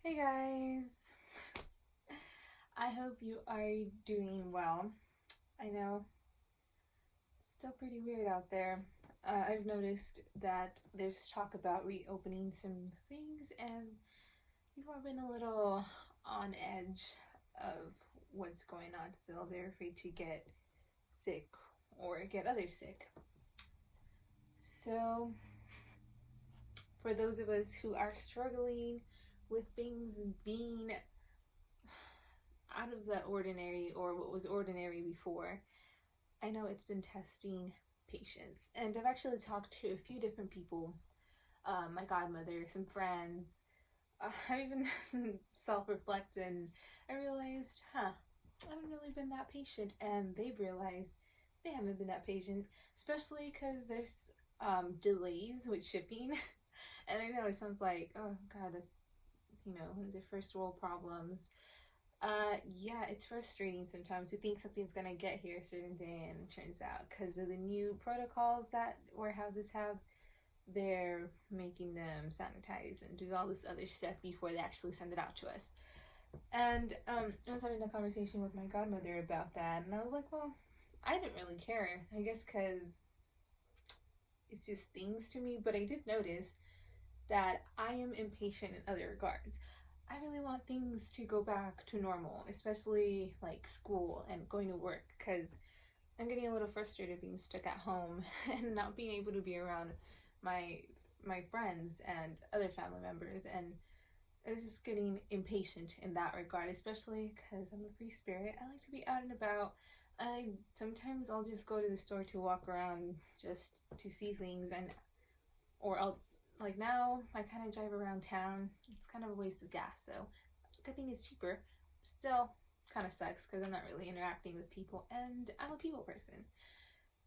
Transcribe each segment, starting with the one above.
Hey guys, I hope you are doing well. I know it's still pretty weird out there. I've noticed that there's talk about reopening some things, and people have been a little on edge of what's going on still. They're afraid to get sick or get others sick. So, for those of us who are struggling with things being out of the ordinary or what was ordinary before, I know it's been testing patience. And I've actually talked to a few different people, my godmother, some friends. I've even self reflected and I realized, I haven't really been that patient. And they've realized they haven't been that patient, especially because there's delays with shipping. And I know it sounds like, oh God, this, what is it, first world problems. Yeah, it's frustrating sometimes. You think something's gonna get here a certain day, and it turns out because of the new protocols that warehouses have, they're making them sanitize and do all this other stuff before they actually send it out to us. And I was having a conversation with my godmother about that, and I was like, well, I didn't really care, I guess, because it's just things to me. But I did notice that I am impatient in other regards. I really want things to go back to normal, especially like school and going to work, because I'm getting a little frustrated being stuck at home and not being able to be around my my friends and other family members, and I'm just getting impatient in that regard, especially because I'm a free spirit. I like to be out and about. I'll just go to the store to walk around just to see things, and or I'll like now I kind of drive around town. It's kind of a waste of gas, so good thing it's cheaper. Still kind of sucks because I'm not really interacting with people, and I'm a people person.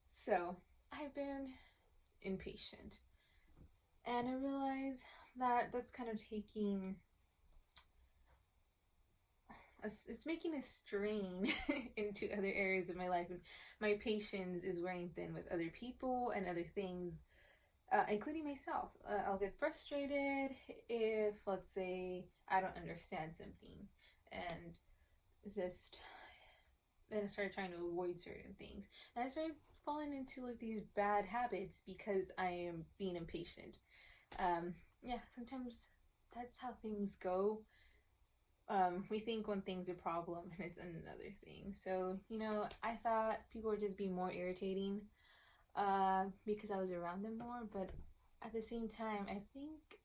So I've been impatient, and I realize that that's kind of taking it's making a strain into other areas of my life, and my patience is wearing thin with other people and other things, including myself. I'll get frustrated if, let's say, I don't understand something, and just then I started trying to avoid certain things, and I started falling into like these bad habits because I am being impatient. Yeah, sometimes that's how things go. We think one thing's a problem and it's another thing. So, I thought people were just being more irritating because I was around them more, but at the same time, I think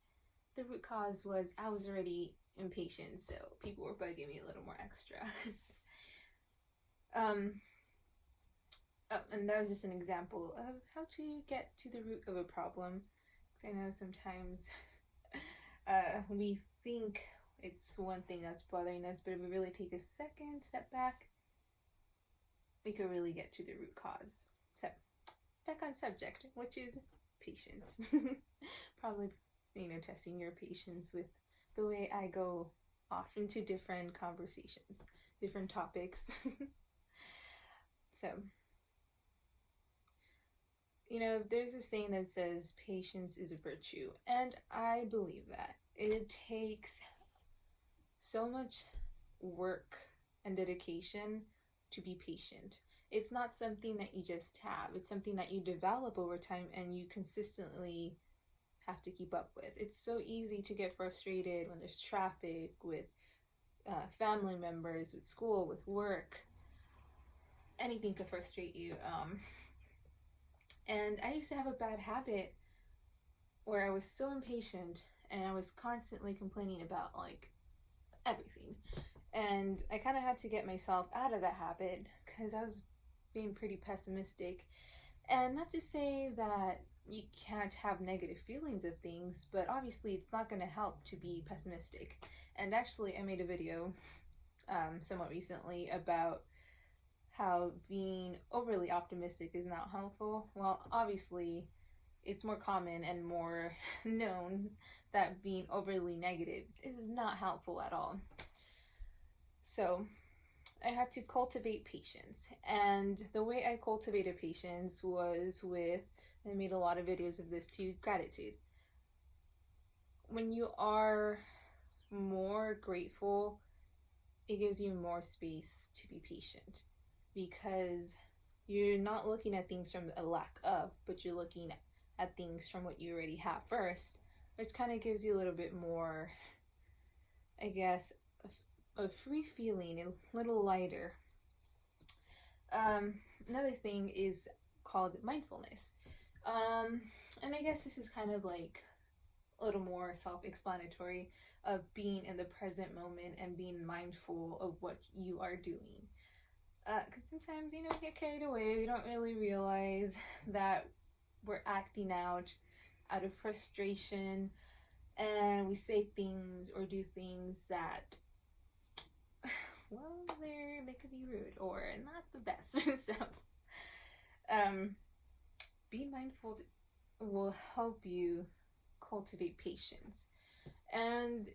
the root cause was I was already impatient, so people were bugging me a little more extra. And that was just an example of how to get to the root of a problem. Because I know sometimes we think it's one thing that's bothering us, but if we really take a second step back, we could really get to the root cause. So, back on subject, which is patience. Probably, testing your patience with the way I go off into different conversations, different topics. So, there's a saying that says patience is a virtue, and I believe that. It takes so much work and dedication to be patient. It's not something that you just have. It's something that you develop over time and you consistently have to keep up with. It's so easy to get frustrated when there's traffic, with family members, with school, with work. Anything could frustrate you. And I used to have a bad habit where I was so impatient and I was constantly complaining about like everything. And I kind of had to get myself out of that habit because I was being pretty pessimistic. And not to say that you can't have negative feelings of things, but obviously it's not going to help to be pessimistic. And actually, I made a video somewhat recently about how being overly optimistic is not helpful. Well, obviously, it's more common and more known that being overly negative is not helpful at all. So I had to cultivate patience. And the way I cultivated patience was with, I made a lot of videos of this too, gratitude. When you are more more grateful, it gives you more space to be patient, because you're not looking at things from a lack of, but you're looking at things from what you already have first, which kind of gives you a little bit more, I guess, a free feeling, a little lighter. Another thing is called mindfulness. And I guess this is kind of like a little more self-explanatory, of being in the present moment and being mindful of what you are doing. Because sometimes, we get carried away. We don't really realize that we're acting out of frustration, and we say things or do things that, well, they could be rude or not the best. So, being mindful will help you cultivate patience. And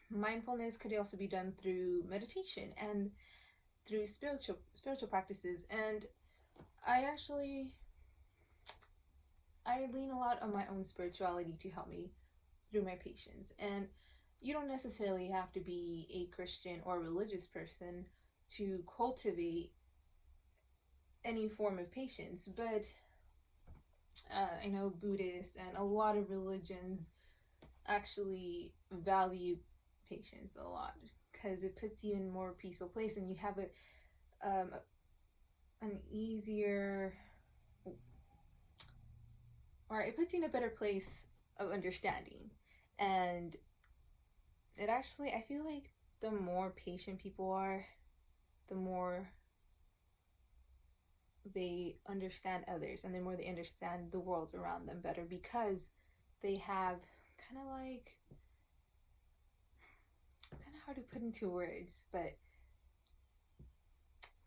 mindfulness could also be done through meditation and through spiritual practices. And I lean a lot on my own spirituality to help me through my patience. And you don't necessarily have to be a Christian or religious person to cultivate any form of patience, but I know Buddhists and a lot of religions actually value patience a lot, because it puts you in a more peaceful place, and you have an easier, or it puts you in a better place of understanding. And it actually, I feel like the more patient people are, the more they understand others, and the more they understand the world around them better, because they have kind of like, it's kind of hard to put into words, but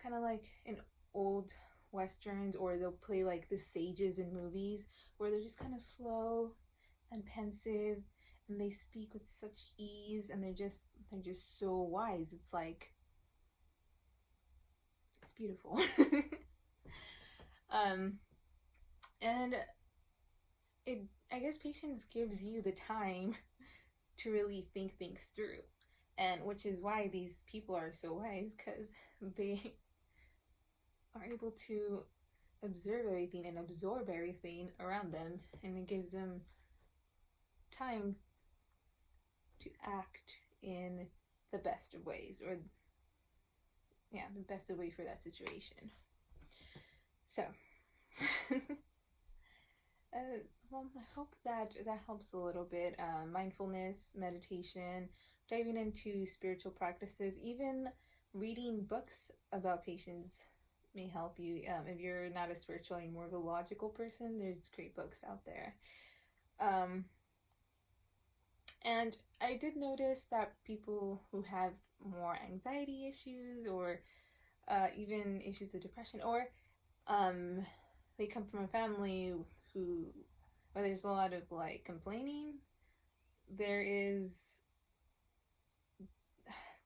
kind of like in old westerns, or they'll play like the sages in movies, where they're just kind of slow and pensive, and they speak with such ease, and they're just so wise. It's like, it's beautiful. And I guess patience gives you the time to really think things through, and which is why these people are so wise, because they are able to observe everything and absorb everything around them, and it gives them time to act in the best of ways, or the best of way for that situation. So well, I hope that helps a little bit. Mindfulness, meditation, diving into spiritual practices, even reading books about patience may help you. If you're not a spiritual and more of a logical person, there's great books out there. And I did notice that people who have more anxiety issues, or even issues of depression, or they come from a family where there's a lot of like complaining, there is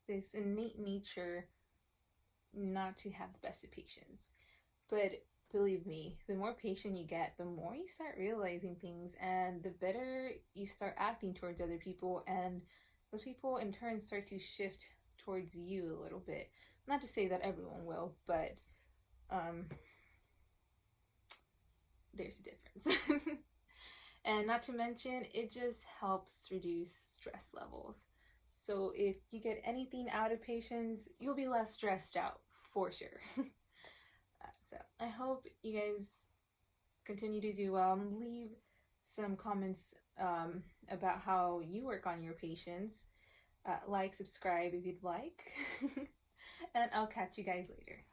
this innate nature not to have the best of patience. But believe me, the more patient you get, the more you start realizing things, and the better you start acting towards other people, and those people in turn start to shift towards you a little bit. Not to say that everyone will, but there's a difference. And not to mention, it just helps reduce stress levels. So if you get anything out of patience, you'll be less stressed out, for sure. So I hope you guys continue to do well. Leave some comments about how you work on your patience. Like, subscribe if you'd like. And I'll catch you guys later.